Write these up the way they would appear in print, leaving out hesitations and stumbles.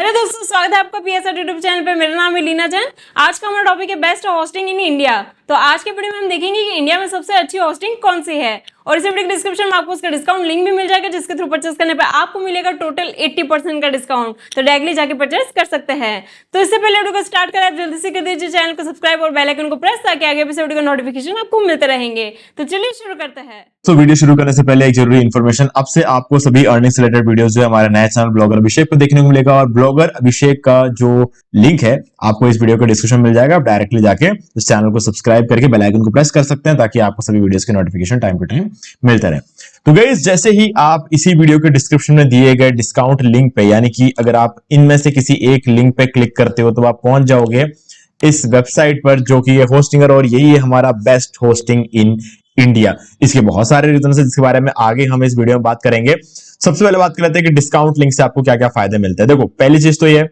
Hello दोस्तों, स्वागत है आपका पीएसआर यूट्यूब चैनल पे। मेरा नाम है लीना जैन। आज का हमारा टॉपिक है बेस्ट होस्टिंग इन इंडिया। तो आज के वीडियो में हम देखेंगे कि इंडिया में सबसे अच्छी होस्टिंग कौन सी है, और इस वीडियो के डिस्क्रिप्शन में आपको उसका डिस्काउंट लिंक भी मिल जाएगा, जिसके थ्रू परचेस करने पे आपको मिलेगा टोटल 80% का डिस्काउंट। तो डायरेक्टली जाके परचेस कर सकते हैं। तो इससे पहले वीडियो को स्टार्ट करें, आप जल्दी से कर दीजिए चैनल को सब्सक्राइब और बेल आइकन को प्रेस, ताकि आगे भी वीडियो का नोटिफिकेशन आपको मिलते रहेंगे। तो चलिए शुरू करते हैं। तो वीडियो शुरू करने से पहले एक जरूरी इन्फॉर्मेशन, अब से आपको सभी अर्निंग से रिलेटेड वीडियोस जो है हमारे नए चैनल ब्लॉगर अभिषेक को देखने को मिलेगा, और ब्लॉगर अभिषेक का जो लिंक है आपको इस वीडियो के डिस्क्रिप्शन में मिल जाएगा। आप डायरेक्टली जाके इस चैनल को सब्सक्राइब करके बेल आइकन को प्रेस कर सकते हैं, ताकि आपको सभी वीडियोस के नोटिफिकेशन टाइम टू टाइम मिलते रहे। तो गाइस, जैसे ही आप इसी वीडियो के डिस्क्रिप्शन में दिए गए डिस्काउंट लिंक पे, यानी कि अगर आप इनमें से किसी एक लिंक पे क्लिक करते हो तो आप पहुंच जाओगे इस वेबसाइट पर, जो कि है होस्टिंगर, और यही है हमारा बेस्ट होस्टिंग इन इंडिया। इसके बहुत सारे रीजन है, जिसके बारे में आगे हम इस वीडियो में बात करेंगे। सबसे पहले बात कर लेते हैं कि डिस्काउंट लिंक से आपको क्या क्या फायदे मिलते हैं। देखो, पहली चीज तो ये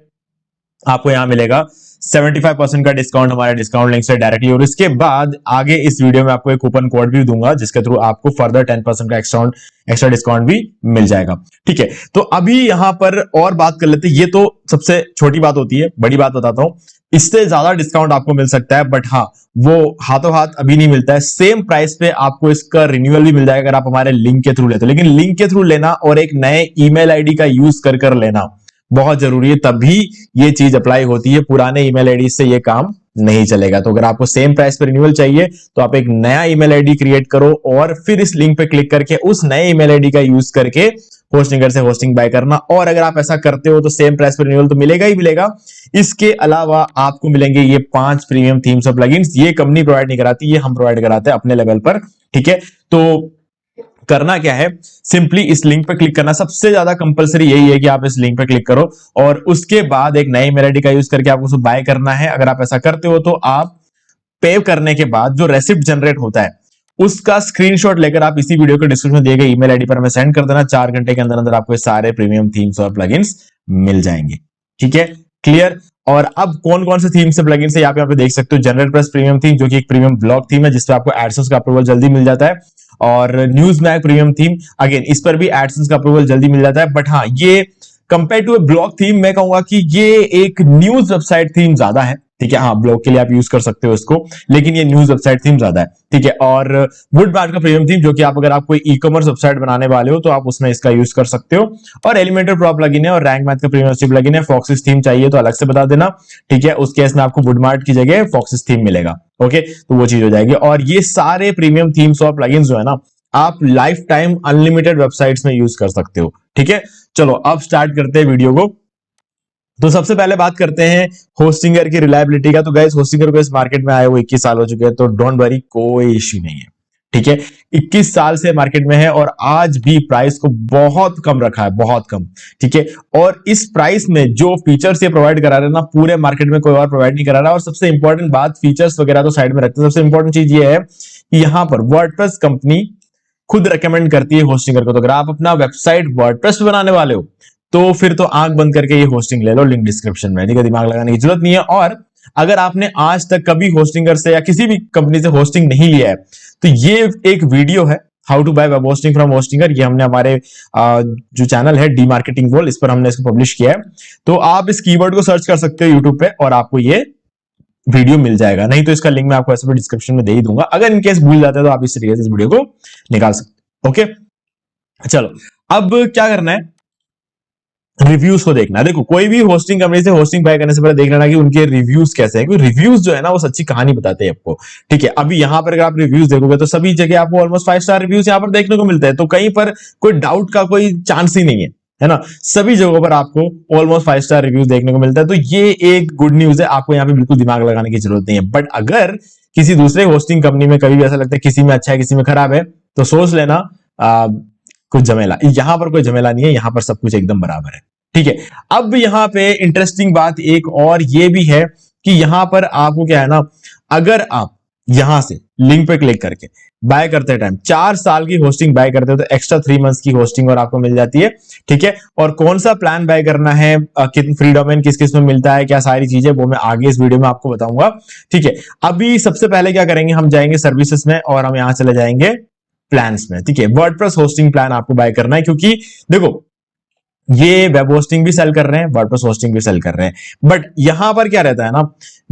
आपको यहां मिलेगा 75% का डिस्काउंट हमारे डिस्काउंट लिंक से डायरेक्टली, और इसके बाद आगे इस वीडियो में आपको एक कूपन कोड भी दूंगा, जिसके थ्रू आपको फर्दर 10% का एक्स्ट्रा डिस्काउंट भी मिल जाएगा। ठीक है, तो अभी यहां पर और बात कर लेते हैं। ये तो सबसे छोटी बात होती है, बड़ी बात बताता हूं। इससे ज्यादा डिस्काउंट आपको मिल सकता है, बट हाँ, वो हाथों हाथ अभी नहीं मिलता है। सेम प्राइस पे आपको इसका रिन्यूअल भी मिल जाएगा अगर आप हमारे लिंक के थ्रू लेते हो। लेकिन लिंक के थ्रू लेना और एक नए ईमेल आईडी का यूज कर लेना बहुत जरूरी है, तभी ये चीज अप्लाई होती है। पुराने ईमेल आईडी से ये काम नहीं चलेगा। तो अगर आपको सेम प्राइस पे रिन्यूअल चाहिए तो आप एक नया ईमेल आईडी क्रिएट करो, और फिर इस लिंक पे क्लिक करके उस नए ईमेल आईडी का यूज करके होस्टिंगर से होस्टिंग बाय करना। और अगर आप ऐसा करते हो तो सेम प्राइस पे रिन्यूअल तो मिलेगा ही मिलेगा। इसके अलावा आपको मिलेंगे ये 5 प्रीमियम थीम्स और प्लगइन्स। ये कंपनी प्रोवाइड नहीं कराती, ये हम प्रोवाइड कराते हैं अपने लेवल पर। ठीक है, तो करना क्या है, सिंपली इस लिंक पर क्लिक करना। सबसे ज्यादा कंपलसरी यही है कि आप इस लिंक पर क्लिक करो, और उसके बाद एक नई मेल आईडी का यूज करके आपको उसको बाय करना है। अगर आप ऐसा करते हो तो आप पे करने के बाद जो रेसिप्ट जनरेट होता है उसका स्क्रीनशॉट लेकर आप इसी वीडियो के डिस्क्रिप्शन में दिए गए ईमेल आईडी पर हमें सेंड कर देना। 4 घंटे के अंदर अंदर आपको सारे प्रीमियम थीम्स और प्लगइन्स मिल जाएंगे। ठीक है, क्लियर। और अब कौन कौन से थीम्स से प्लगइन्स है यहाँ पे देख सकते हो। जनरल प्रेस प्रीमियम थीम, जो कि एक प्रीमियम ब्लॉग थीम है, जिसपे आपको एडसेंस का अप्रूवल जल्दी मिल जाता है। और news mag premium theme, again इस पर भी एडसेंस का अप्रूवल जल्दी मिल जाता है। बट हाँ, ये compare to a blog theme मैं कहूंगा कि ये एक न्यूज वेबसाइट थीम ज्यादा है। ठीक है, हाँ, ब्लॉग के लिए आप यूज कर सकते हो इसको, लेकिन ये न्यूज वेबसाइट थीम ज्यादा है। ठीक है, और वुडमार्ट का प्रीमियम थीम, जो कि आप अगर आप कोई ई कॉमर्स वेबसाइट बनाने वाले हो तो आप उसमें इसका यूज कर सकते हो। और एलिमेंटर प्रो प्लगइन है, और रैंक मैथ का प्रीमियम प्लगइन है। फॉक्सिस थीम चाहिए तो अलग से बता देना। ठीक है, उस केस में आपको वुडमार्ट की जगह फॉक्सिस थीम मिलेगा। ओके, तो वो चीज हो जाएगी। और ये सारे प्रीमियम थीम्स और प्लगइन्स जो है ना, आप लाइफ टाइम अनलिमिटेड वेबसाइट्स में यूज कर सकते हो। ठीक है, चलो अब स्टार्ट करते हैं वीडियो को। तो सबसे पहले बात करते हैं होस्टिंगर की रिलायबिलिटी का। तो गाइस, होस्टिंगर को इस मार्केट में आए हुए 21 साल हो चुके हैं, तो डोंट वरी, कोई इश्यू नहीं है। ठीक है, 21 साल से मार्केट में है, और आज भी प्राइस को बहुत कम रखा है, बहुत कम। ठीक है, और इस प्राइस में जो फीचर्स ये प्रोवाइड करा रहे हैं ना, पूरे मार्केट में कोई और प्रोवाइड नहीं करा रहा। और सबसे इंपॉर्टेंट बात, फीचर्स वगैरह तो साइड में रखते हैं, सबसे इंपॉर्टेंट चीज ये है कि यहां पर वर्डप्रेस कंपनी खुद रेकमेंड करती है होस्टिंगर को। तो अगर आप अपना वेबसाइट वर्डप्रेस पे बनाने वाले हो तो फिर तो आंख बंद करके ये होस्टिंग ले लो, लिंक डिस्क्रिप्शन में। ठीक है, दिमाग लगाने की जरूरत नहीं है। और अगर आपने आज तक कभी होस्टिंगर से या किसी भी कंपनी से होस्टिंग नहीं लिया है, तो ये एक वीडियो है, how to buy web hosting from Hostinger. ये हमने हमारे जो चैनल है डी मार्केटिंग वॉल, इस पर हमने इसको पब्लिश किया है। तो आप इस कीवर्ड को सर्च कर सकते हो यूट्यूब पे, और आपको ये वीडियो मिल जाएगा। नहीं तो इसका लिंक मैं आपको ऐसे डिस्क्रिप्शन में दे ही दूंगा। अगर इनकेस भूल जाते हैं तो आप इस तरीके से इस वीडियो को निकाल सकते हो। ओके, चलो अब क्या करना है, रिव्यूज को देखना। देखो, कोई भी होस्टिंग कंपनी से होस्टिंग बाय करने से पहले देख लेना कि उनके रिव्यूज कैसे हैं, क्योंकि रिव्यूज जो है ना वो सच्ची कहानी बताते हैं आपको। ठीक है, अभी यहां पर अगर आप रिव्यूज देखोगे तो सभी जगह आपको ऑलमोस्ट 5 स्टार रिव्यूज यहां पर देखने को मिलते हैं। तो कहीं पर कोई डाउट का कोई चांस ही नहीं है ना। सभी जगहों पर आपको ऑलमोस्ट 5 स्टार रिव्यूज देखने को मिलता है। तो ये एक गुड न्यूज है, आपको यहाँ पे बिल्कुल दिमाग लगाने की जरूरत नहीं है। बट अगर किसी दूसरे होस्टिंग कंपनी में कभी भी ऐसा लगता है किसी में अच्छा है किसी में खराब है, तो सोच लेना कुछ झमेला। यहां पर कोई झमेला नहीं है, यहां पर सब कुछ एकदम बराबर है। ठीक है, अब यहां पे इंटरेस्टिंग बात एक और ये भी है कि यहां पर आपको क्या है ना, अगर आप यहां से लिंक पे क्लिक करके बाय करते टाइम 4 साल की होस्टिंग बाय करते हो तो एक्स्ट्रा 3 मंथ्स की होस्टिंग और आपको मिल जाती है। ठीक है, और कौन सा प्लान बाय करना है, कितने फ्री डोमेन किस किस में मिलता है, क्या सारी चीजें, वो मैं आगे इस वीडियो में आपको बताऊंगा। ठीक है, अभी सबसे पहले क्या करेंगे, हम जाएंगे सर्विसेज में, और हम यहां चले जाएंगे प्लान्स में। ठीक है, वर्डप्रेस होस्टिंग प्लान आपको बाय करना है, क्योंकि देखो ये वेब होस्टिंग भी सेल कर रहे हैं, वर्डप्रेस होस्टिंग भी सेल कर रहे हैं। बट यहां पर क्या रहता है ना,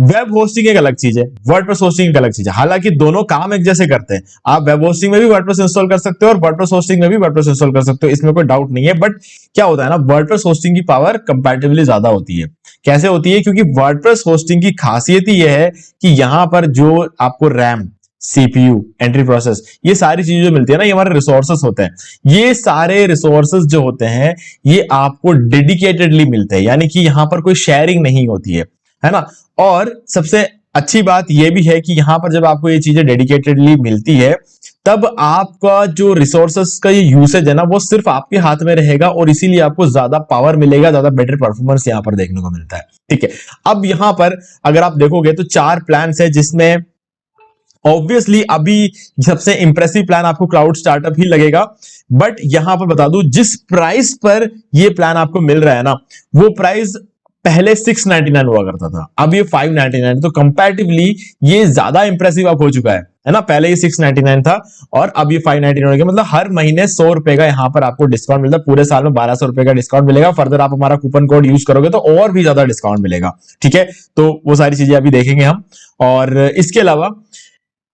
वेब होस्टिंग एक अलग चीज है, वर्डप्रेस होस्टिंग एक अलग चीज है। हालांकि दोनों काम एक जैसे करते हैं, आप वेब होस्टिंग में भी वर्डप्रेस इंस्टॉल कर सकते हो और वर्डप्रेस होस्टिंग में भी वर्डप्रेस इंस्टॉल कर सकते हो, इसमें कोई डाउट नहीं है। बट क्या होता है ना, वर्डप्रेस होस्टिंग की पावर कंपैरेटिवली ज्यादा होती है। कैसे होती है? क्योंकि वर्डप्रेस होस्टिंग की खासियत ही यह है कि यहां पर जो आपको रैम, सीपीयू, एंट्री प्रोसेस, ये सारी चीजें जो मिलती है ना, ये हमारे रिसोर्सेस होते हैं। ये सारे रिसोर्सेस जो होते हैं ये आपको डेडिकेटेडली मिलते हैं, यानी कि यहां पर कोई शेयरिंग नहीं होती है ना। और सबसे अच्छी बात यह भी है कि यहां पर जब आपको ये चीजें डेडिकेटेडली मिलती है, तब आपका जो रिसोर्सेस का ये यूसेज है ना, वो सिर्फ आपके हाथ में रहेगा और इसीलिए आपको ज्यादा पावर मिलेगा, ज्यादा बेटर परफॉर्मेंस यहां पर देखने को मिलता है। ठीक है, अब यहां पर अगर आप देखोगे तो 4 प्लान है, जिसमें ऑब्वियसली अभी सबसे इंप्रेसिव प्लान आपको क्लाउड स्टार्टअप ही लगेगा। बट यहां पर बता दूं, जिस प्राइस पर ये प्लान आपको मिल रहा है ना, वो प्राइस पहले 699 हुआ करता था, अब ये 599। तो कंपैरेटिवली ये ज्यादा इंप्रेसिव अब हो चुका है ना। पहले ये 699 था और अब ये 599 हो गया। मतलब हर महीने 100 रुपए का यहां पर आपको डिस्काउंट मिलता है, पूरे साल में 1200 रुपए का डिस्काउंट मिलेगा। फर्दर आप हमारा कूपन कोड यूज करोगे तो और भी ज्यादा डिस्काउंट मिलेगा। ठीक है, तो वो सारी चीजें अभी देखेंगे हम। और इसके अलावा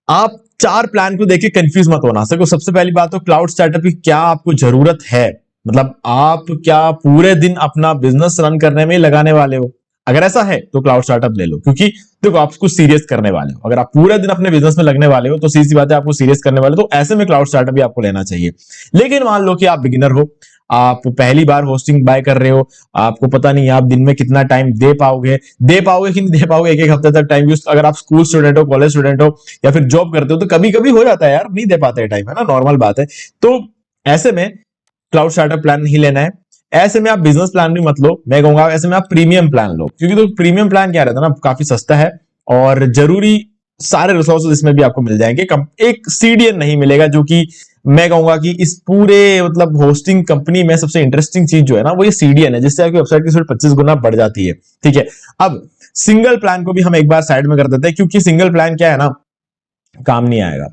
आप 4 प्लान को देखिए कंफ्यूज मत होना। सको सबसे पहली बात तो क्लाउड स्टार्टअप की क्या आपको जरूरत है, मतलब आप क्या पूरे दिन अपना बिजनेस रन करने में ही लगाने वाले हो? अगर ऐसा है तो क्लाउड स्टार्टअप ले लो, क्योंकि देखो आप कुछ सीरियस करने वाले हो। अगर आप पूरे दिन अपने बिजनेस में लगने वाले हो तो सीधी सी बात है, आपको सीरियस करने वाले हो, तो ऐसे में क्लाउड स्टार्टअप भी आपको लेना चाहिए। लेकिन मान लो कि आप बिगिनर हो, आप पहली बार होस्टिंग बाय कर रहे हो, आपको पता नहीं आप दिन में कितना टाइम दे पाओगे कि नहीं दे पाओगे, एक हफ्ते तक टाइम यूज। अगर आप स्कूल स्टूडेंट हो, कॉलेज स्टूडेंट हो या फिर जॉब करते हो, तो कभी कभी हो जाता है यार, नहीं दे पाते टाइम, है ना, नॉर्मल बात है। तो ऐसे में क्लाउड स्टार्टअप प्लान नहीं लेना है। ऐसे में आप बिजनेस प्लान भी मत लो, मैं कहूंगा ऐसे में आप प्रीमियम प्लान लो, क्योंकि तो प्रीमियम प्लान क्या रहता है ना, काफी सस्ता है और जरूरी सारे रिसोर्सेज इसमें भी आपको मिल जाएंगे। एक सीडीएन नहीं मिलेगा, जो कि मैं कहूंगा कि इस पूरे मतलब होस्टिंग कंपनी में सबसे इंटरेस्टिंग चीज जो है ना, वो ये सीडीएन है, जिससे आपकी वेबसाइट की स्पीड 25 गुना बढ़ जाती है। ठीक है, अब सिंगल प्लान को भी हम एक बार साइड में कर देते हैं, क्योंकि सिंगल प्लान क्या है ना, काम नहीं आएगा।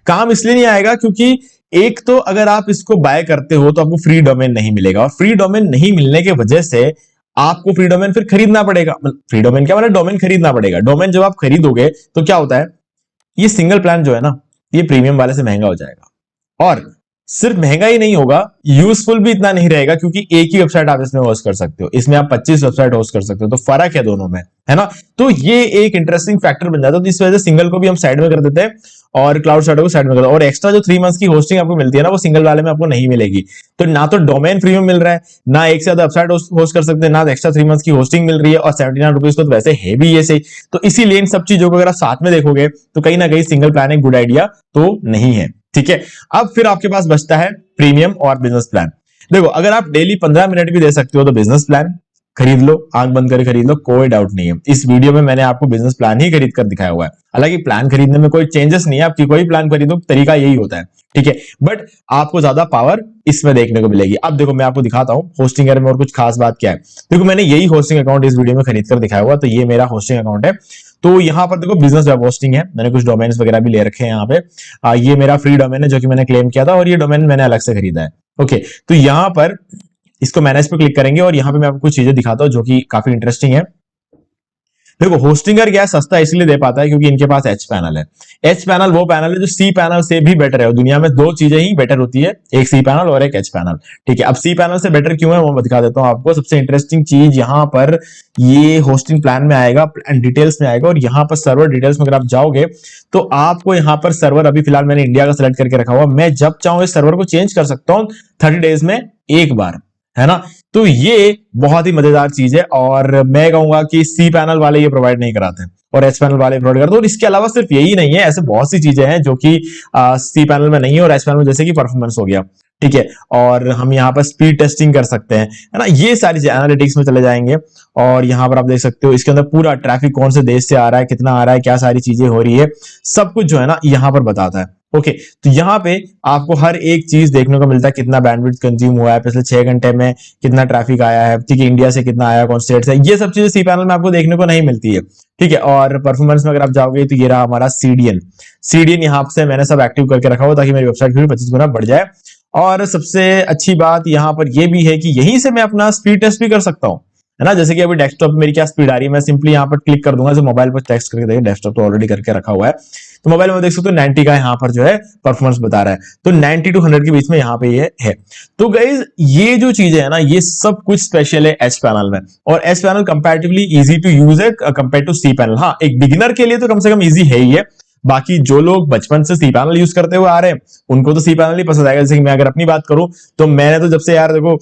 काम इसलिए नहीं आएगा क्योंकि एक तो अगर आप इसको बाय करते हो तो आपको फ्री डोमेन नहीं मिलेगा, और फ्री डोमेन नहीं मिलने की वजह से आपको फ्री डोमेन फिर खरीदना पड़ेगा। फ्री डोमेन क्या मतलब, डोमेन खरीदना पड़ेगा। डोमेन जब आप खरीदोगे तो क्या होता है, ये सिंगल प्लान जो है ना, ये प्रीमियम वाले से महंगा हो जाएगा। और सिर्फ महंगा ही नहीं होगा, यूजफुल भी इतना नहीं रहेगा, क्योंकि एक ही वेबसाइट आप इसमें होस्ट कर सकते हो, इसमें आप 25 वेबसाइट होस्ट कर सकते हो। तो फर्क है दोनों में, है ना। तो ये एक इंटरेस्टिंग फैक्टर बन जाता है। तो इस वजह से सिंगल को भी हम साइड में कर देते हैं और क्लाउड स्टार्टअप को साइड में कर देते हैं। और एक्स्ट्रा जो 3 मंथ्स की होस्टिंग आपको मिलती है ना, वो सिंगल वाले में आपको नहीं मिलेगी। तो ना तो डोमेन फ्री में मिल रहा है, ना एक से ज्यादा वेबसाइट होस्ट कर सकते हैं, ना एक्स्ट्रा 3 मंथ्स की होस्टिंग मिल रही है, और 79 रुपीज तो वैसे है भी ये सही। तो इसीलिए इन सब चीजों को अगर आप साथ में देखोगे तो कहीं ना कहीं सिंगल प्लान एक गुड आइडिया तो नहीं है। ठीक है, अब फिर आपके पास बचता है प्रीमियम और बिजनेस प्लान। देखो, अगर आप डेली 15 मिनट भी दे सकते हो तो बिजनेस प्लान खरीद लो, आंख बंद करके खरीद लो, कोई डाउट नहीं है। इस वीडियो में मैंने आपको बिजनेस प्लान ही खरीद कर दिखाया हुआ है। हालांकि प्लान खरीदने में कोई चेंजेस नहीं है, आपकी कोई प्लान खरीदो तरीका यही होता है। ठीक है, बट आपको ज्यादा पावर इसमें देखने को मिलेगी। अब देखो मैं आपको दिखाता हूं होस्टिंग में और कुछ खास बात क्या है। देखो, मैंने यही होस्टिंग अकाउंट इस वीडियो में खरीद कर दिखाया हुआ, तो ये मेरा होस्टिंग अकाउंट है। तो यहां पर देखो बिजनेस वेब होस्टिंग है, मैंने कुछ डोमेन्स वगैरह भी ले रखे हैं यहाँ पे। ये मेरा फ्री डोमेन है जो कि मैंने क्लेम किया था, और ये डोमेन मैंने अलग से खरीदा है। ओके, तो यहां पर इसको मैनेज पे क्लिक करेंगे और यहां पे मैं आपको कुछ चीजें दिखाता हूं जो कि काफी इंटरेस्टिंग है। देखो, होस्टिंगर क्या सस्ता इसलिए दे पाता है क्योंकि इनके पास एच पैनल है। एच पैनल वो पैनल है जो सी पैनल से भी बेटर है। दुनिया में 2 चीजें ही बेटर होती है, एक सी पैनल और एक एच पैनल। ठीक है, अब सी पैनल से बेटर क्यों है वो मैं दिखा देता हूं आपको। सबसे इंटरेस्टिंग चीज यहां पर ये होस्टिंग प्लान में आएगा, डिटेल्स में आएगा, और यहां पर सर्वर डिटेल्स में अगर आप जाओगे तो आपको यहां पर सर्वर, अभी फिलहाल मैंने इंडिया का सिलेक्ट करके रखा हुआ, मैं जब चाहूं इस सर्वर को चेंज कर सकता हूं 30 डेज में एक बार, है ना। तो ये बहुत ही मजेदार चीज है, और मैं कहूंगा कि सी पैनल वाले ये प्रोवाइड नहीं कराते और एच पैनल वाले प्रोवाइड करते हैं। और इसके अलावा सिर्फ यही नहीं है, ऐसे बहुत सी चीजें हैं जो कि सी पैनल में नहीं है और एच पैनल में, जैसे कि परफॉर्मेंस हो गया। ठीक है, और हम यहाँ पर स्पीड टेस्टिंग कर सकते हैं, है ना। ये सारी चीजें एनालिटिक्स में चले जाएंगे और यहाँ पर आप देख सकते हो इसके अंदर पूरा ट्रैफिक कौन से देश से आ रहा है, कितना आ रहा है, क्या सारी चीजें हो रही है, सब कुछ जो है ना यहाँ पर बताता है। ओके, तो यहाँ पे आपको हर एक चीज देखने को मिलता है, कितना बैंडविड्थ कंज्यूम हुआ है पिछले 6 घंटे में, कितना ट्रैफिक आया है, ठीक है, इंडिया से कितना आया, कौन स्टेट से, ये सब चीजें सी पैनल में आपको देखने को नहीं मिलती है। ठीक है, और परफॉर्मेंस में अगर आप जाओगे तो ये रहा हमारा सीडीएन। सीडीएन यहाँ से मैंने सब एक्टिव करके रखा हुआ ताकि मेरी वेबसाइट की 25 गुना बढ़ जाए। और सबसे अच्छी बात यहाँ पर यह भी है कि यहीं से मैं अपना स्पीड टेस्ट भी कर सकता हूँ, है ना। जैसे कि अभी डेस्कटॉप में मेरी क्या स्पीड आ रही है, मैं सिंपली यहाँ पर क्लिक कर दूंगा, जो मोबाइल पर टेस्ट करके देखिए, डेस्कटॉप तो ऑलरेडी करके रखा हुआ है, तो मोबाइल में देख सकते हो 90 का यहाँ पर जो है परफॉर्मेंस बता रहा है, तो 90 to 100 के बीच में यहाँ पे ये है। तो गाइज ये जो चीजें है ना, ये सब कुछ स्पेशल है एच पैनल में, और H panel comparatively easy to use है कंपेयर टू सी पैनल। हाँ, एक बिगिनर के लिए तो कम से कम इजी है ही है, बाकी जो लोग बचपन से सी पैनल यूज करते हुए आ रहे हैं उनको तो सी पैनल ही पसंद आएगा। जैसे कि मैं अगर अपनी बात करूं तो मैंने तो जब से यार देखो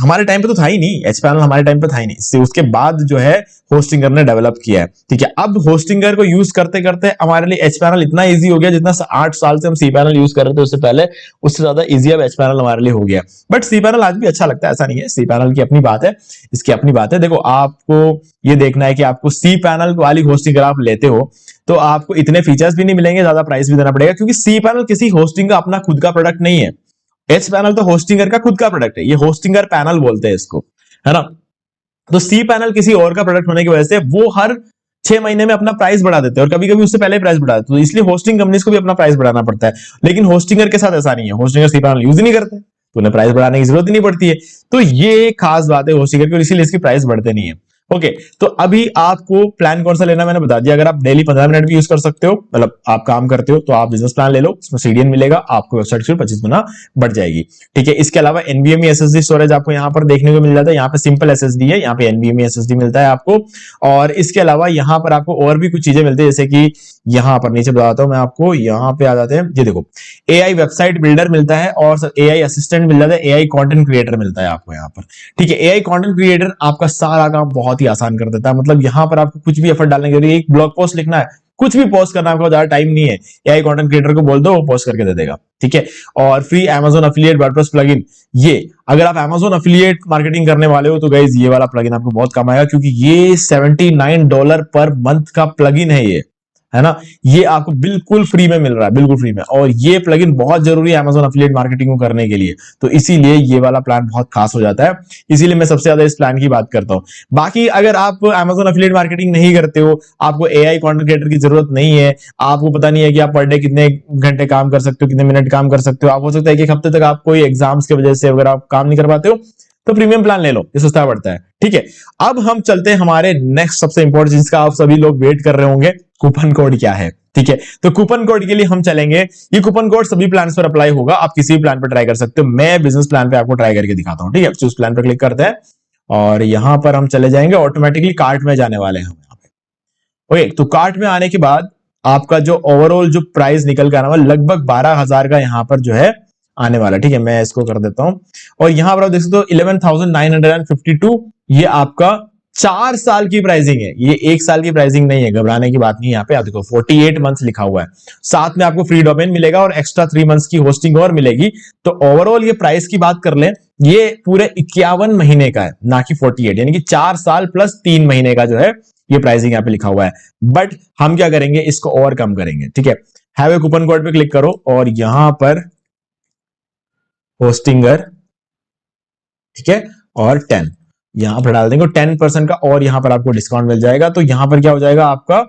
हमारे टाइम पे तो था ही नहीं एच पैनल, हमारे टाइम पे था ही नहीं, उसके बाद जो है होस्टिंगर ने डेवलप किया है, ठीक है। अब होस्टिंगर को यूज करते करते हमारे लिए एच पैनल इतना इजी हो गया, जितना 8 साल से हम सी पैनल यूज कर रहे थे उससे पहले, उससे ज्यादा इजी अब एच पैनल हमारे लिए हो गया। बट सी पैनल आज भी अच्छा लगता है, ऐसा नहीं है, सी पैनल की अपनी बात है, इसकी अपनी बात है। देखो आपको ये देखना है कि आपको सी पैनल वाली होस्टिंग अगर आप लेते हो तो आपको इतने फीचर्स भी नहीं मिलेंगे, ज्यादा प्राइस भी देना पड़ेगा, क्योंकि सी पैनल किसी होस्टिंग का अपना खुद का प्रोडक्ट नहीं है। एच पैनल तो होस्टिंगर का खुद का प्रोडक्ट है, ये होस्टिंगर पैनल बोलते हैं इसको, है ना। तो सी पैनल किसी और का प्रोडक्ट होने की वजह से वो हर 6 महीने में अपना प्राइस बढ़ा देते हैं, और कभी कभी उससे पहले प्राइस बढ़ा देते हैं, तो इसलिए होस्टिंग कंपनीज को भी अपना प्राइस बढ़ाना पड़ता है। लेकिन होस्टिंगर के साथ ऐसा नहीं है, होस्टिंगर सी पैनल यूज ही नहीं करते, तो उन्हें प्राइस बढ़ाने की जरूरत ही नहीं पड़ती है। तो ये खास बात है होस्टिंगर की, और इसीलिए इसकी प्राइस बढ़ते नहीं है। ओके, तो अभी आपको प्लान कौन सा लेना मैंने बता दिया। अगर आप डेली 15 मिनट भी यूज कर सकते हो, मतलब आप काम करते हो, तो आप बिजनेस प्लान ले लो, उसमें सीडीएन मिलेगा, आपको वेबसाइट स्पीड 25 गुना बढ़ जाएगी, ठीक है। इसके अलावा एनवीएमई एसएसडी स्टोरेज आपको यहाँ पर देखने को मिल जाता है, यहाँ पे सिंपल एसएसडी है, यहाँ पे एनवीएमई एसएसडी मिलता है आपको। और इसके अलावा यहाँ पर आपको और भी कुछ चीजें मिलती है, जैसे कि यहाँ पर नीचे बताता हूं मैं आपको, यहाँ पे आ जाते हैं, ये देखो एआई वेबसाइट बिल्डर मिलता है, और एआई असिस्टेंट मिल जाता है, एआई कंटेंट क्रिएटर मिलता है आपको यहाँ पर, ठीक है। एआई कंटेंट क्रिएटर आपका सारा काम बहुत ही आसान कर देता है, मतलब यहाँ पर आपको कुछ भी एफर्ट डालने के लिए, एक ब्लॉग पोस्ट लिखना है, कुछ भी पोस्ट करना, आपको ज्यादा टाइम नहीं है, एआई कंटेंट क्रिएटर को बोल दो, वो पोस्ट करके दे देगा, ठीक है। और free Amazon affiliate WordPress plugin, ये अगर आप Amazon एफिलिएट मार्केटिंग करने वाले हो तो गाइस ये वाला प्लगइन आपको बहुत काम आएगा, क्योंकि ये $79 पर मंथ का प्लगइन है, ये है ना, ये आपको बिल्कुल फ्री में मिल रहा है, बिल्कुल फ्री में। और ये प्लगइन बहुत जरूरी है Amazon एफिलिएट मार्केटिंग को करने के लिए, तो इसीलिए ये वाला प्लान बहुत खास हो जाता है, इसीलिए मैं सबसे ज्यादा इस प्लान की बात करता हूं। बाकी अगर आप Amazon एफिलिएट मार्केटिंग नहीं करते हो, आपको एआई कंटेंट क्रिएटर की जरूरत नहीं है, आपको पता नहीं है कि आप पर डे कितने घंटे काम कर सकते हो, कितने मिनट काम कर सकते हो, आप हो सकता है कि एक हफ्ते तक आप कोई एग्जाम्स की वजह से अगर आप काम नहीं कर पाते हो, तो प्रीमियम प्लान ले लो, ये सस्ता पड़ता है, ठीक है। अब हम चलते हैं हमारे नेक्स्ट सबसे इंपॉर्टेंट चीज का आप सभी लोग वेट कर रहे होंगे, कूपन कोड क्या है, ठीक है। तो कूपन कोड के लिए हम चलेंगे, ये कूपन कोड सभी प्लान पर अप्लाई होगा, आप किसी भी प्लान पर ट्राई कर सकते हो, मैं बिजनेस प्लान पे आपको ट्राई करके दिखाता हूं, ठीक है। चूज प्लान पर क्लिक करते हैं और यहां पर हम चले जाएंगे, ऑटोमेटिकली कार्ट में जाने वाले हैं हम यहाँ पे। ओके, तो कार्ट में आने के बाद आपका जो ओवरऑल जो प्राइस निकल कर आने वाला लगभग 12,000 का यहाँ पर जो है आने वाला, ठीक है। मैं इसको कर देता हूं, और यहां पर आप देख सकते हो 11,952, ये आपका 4 साल की प्राइसिंग है, ये 1 साल की प्राइसिंग नहीं है, घबराने की बात नहीं है। यहाँ पे आप देखो 48 मंथ्स लिखा हुआ है, साथ में आपको फ्री डोमेन मिलेगा और एक्स्ट्रा 3 मंथ्स की होस्टिंग और मिलेगी। तो ओवरऑल ये प्राइस की बात कर लें, ये पूरे 51 महीने का है, ना कि 48, यानी कि 4 साल प्लस 3 महीने का जो है ये प्राइसिंग यहाँ पे लिखा हुआ है। बट हम क्या करेंगे, इसको और कम करेंगे, ठीक है। हैव ए कूपन कोड पे क्लिक करो और यहां पर होस्टिंगर, ठीक है, और 10 यहां पर डाल देंगे, 10% का और यहां पर आपको डिस्काउंट मिल जाएगा। तो यहां पर क्या हो जाएगा, आपका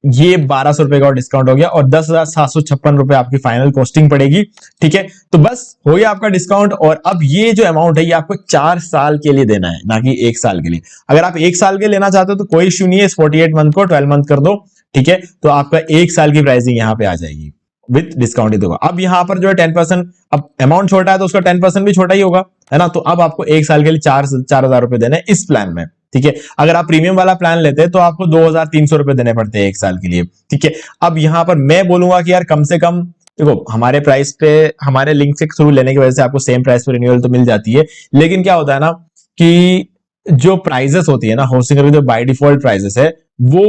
ये 1200 रुपए का डिस्काउंट हो गया और 10,756 रुपए आपकी फाइनल कॉस्टिंग पड़ेगी, ठीक है। तो बस हो गया आपका डिस्काउंट, और अब ये जो अमाउंट है ये आपको 4 साल के लिए देना है, ना कि 1 साल के लिए। अगर आप 1 साल के लेना चाहते हो तो कोई इश्यू नहीं है, इस 48 मंथ को 12 मंथ कर दो, ठीक है। तो आपका 1 साल की प्राइसिंग यहाँ पे आ जाएगी विद डिस्काउंट ही होगा। अब यहाँ पर जो है 10%, अब अमाउंट छोटा है तो उसका 10% भी छोटा ही होगा, है ना। तो अब आपको 1 साल के लिए 4,000 रुपए देने इस प्लान में, ठीक है। अगर आप प्रीमियम वाला प्लान लेते हैं तो आपको 2,300 रुपए देने पड़ते हैं 1 साल के लिए, ठीक है। अब यहां पर मैं बोलूंगा कि यार कम से कम देखो, हमारे प्राइस पे, हमारे लिंक से थ्रू लेने की वजह से आपको सेम प्राइस पर रिन्यूअल तो मिल जाती है, लेकिन क्या होता है ना कि जो प्राइजेस होती है ना होस्टिंग की, जो बाय डिफॉल्ट प्राइजेस है, वो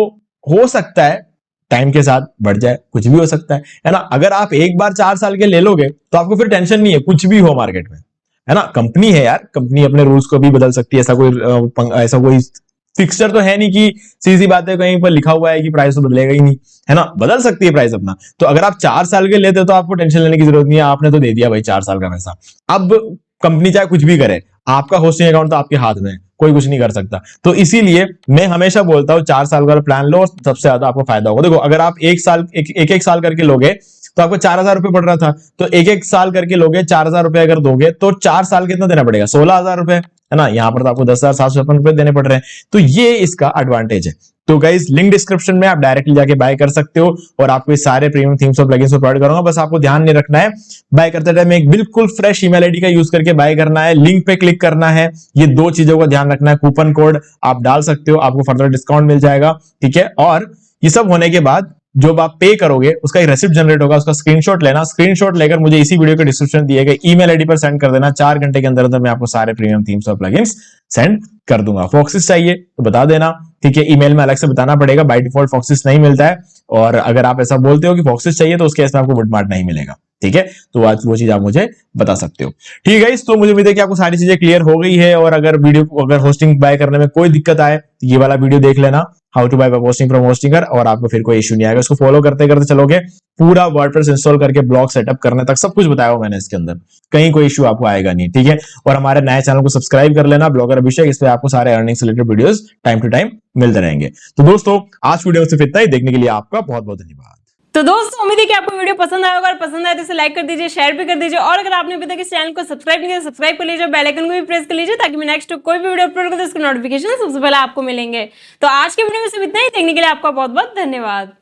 हो सकता है टाइम के साथ बढ़ जाए, कुछ भी हो सकता है ना। अगर आप एक बार 4 साल के ले लोगे तो आपको फिर टेंशन नहीं है, कुछ भी हो मार्केट में, है ना। कंपनी है यार, कंपनी अपने रूल्स को भी बदल सकती है, ऐसा कोई फिक्सचर तो है नहीं कि सीधी बात है कहीं पर लिखा हुआ है कि प्राइस तो बदलेगा ही नहीं, है ना, बदल सकती है प्राइस अपना। तो अगर आप 4 साल के लेते हो तो आपको टेंशन लेने की जरूरत नहीं है, आपने तो दे दिया भाई 4 साल का पैसा। अब कंपनी चाहे कुछ भी करे, आपका होस्टिंग अकाउंट तो आपके हाथ में है, कोई कुछ नहीं कर सकता। तो इसीलिए मैं हमेशा बोलता हूं 4 साल का प्लान लो और सबसे ज्यादा आपको फायदा होगा। देखो अगर आप 1 साल एक साल करके लोगे तो आपको 4,000 रुपए पड़ रहा था, तो एक एक साल करके लोगे 4,000 रुपए अगर दोगे तो 4 साल कितना देना पड़ेगा, 16,000 रुपए, है ना। यहाँ पर तो आपको 10,756 रुपए देने पड़ रहे हैं। तो ये इसका एडवांटेज है। तो गाइस लिंक डिस्क्रिप्शन में आप डायरेक्टली जाके बाय कर सकते हो और आपको ये सारे प्रीमियम थीम्स और प्लगइन्स प्रोवाइड करूंगा। बस आपको ध्यान नहीं रखना है, बाय करते टाइम एक बिल्कुल फ्रेश ईमेल आईडी का यूज करके बाय करना है, लिंक पे क्लिक करना है, ये दो चीजों का ध्यान रखना है। कूपन कोड आप डाल सकते हो, आपको फर्दर डिस्काउंट मिल जाएगा, ठीक है। और ये सब होने के बाद जो आप पे करोगे उसका एक रेसिप्ट जनरेट होगा, उसका स्क्रीनशॉट लेना, स्क्रीनशॉट लेकर मुझे इसी वीडियो के डिस्क्रिप्शन दिए गए ईमेल आईडी पर सेंड कर देना। 4 घंटे के अंदर अंदर मैं आपको सारे प्रीमियम थीम्स और प्लगइन्स सेंड कर दूंगा। फॉक्सिस चाहिए तो बता देना, ठीक है। ईमेल में अलग से बताना पड़ेगा, बाय डिफॉल्ट फॉक्सिस नहीं मिलता है। और अगर आप ऐसा बोलते हो कि फॉक्सिस चाहिए तो उस केस में आपको वुडमार्ट नहीं मिलेगा, ठीक है। तो आज वो चीज आप मुझे बता सकते हो, ठीक है। तो मुझे उम्मीद है कि आपको सारी चीजें क्लियर हो गई है। और अगर होस्टिंग बाय करने में कोई दिक्कत आए तो ये वाला वीडियो देख लेना, how to buy web hosting from Hostinger, और आपको फिर कोई इश्यू नहीं आएगा। उसको फॉलो करते करते चलोगे, पूरा वर्डप्रेस इंस्टॉल करके ब्लॉग सेटअप करने तक सब कुछ बताया हुआ मैंने इसके अंदर, कहीं कोई इश्यू आपको आएगा नहीं, ठीक है। और हमारे नए चैनल को सब्सक्राइब कर लेना, ब्लॉगर अभिषेक, इस पे आपको सारे अर्निंग से related videos time to time मिलते रहेंगे। तो दोस्तों आज वीडियो में सिर्फ इतना ही, देखने के लिए आपका बहुत बहुत धन्यवाद। तो दोस्तों उम्मीद है कि आपको वीडियो पसंद आया होगा, और पसंद आए तो इसे लाइक कर दीजिए, शेयर भी कर दीजिए, और अगर आपने अभी तक इस चैनल को सब्सक्राइब नहीं किया सब्सक्राइब कर लीजिए, बेल आइकन को भी प्रेस कर लीजिए, ताकि मैं नेक्स्ट कोई भी वीडियो अपलोड करूं तो उसके नोटिफिकेशन सबसे पहले आपको मिलेंगे। तो आज के वीडियो में सिर्फ इतना ही, देखने के लिए आपका बहुत बहुत धन्यवाद।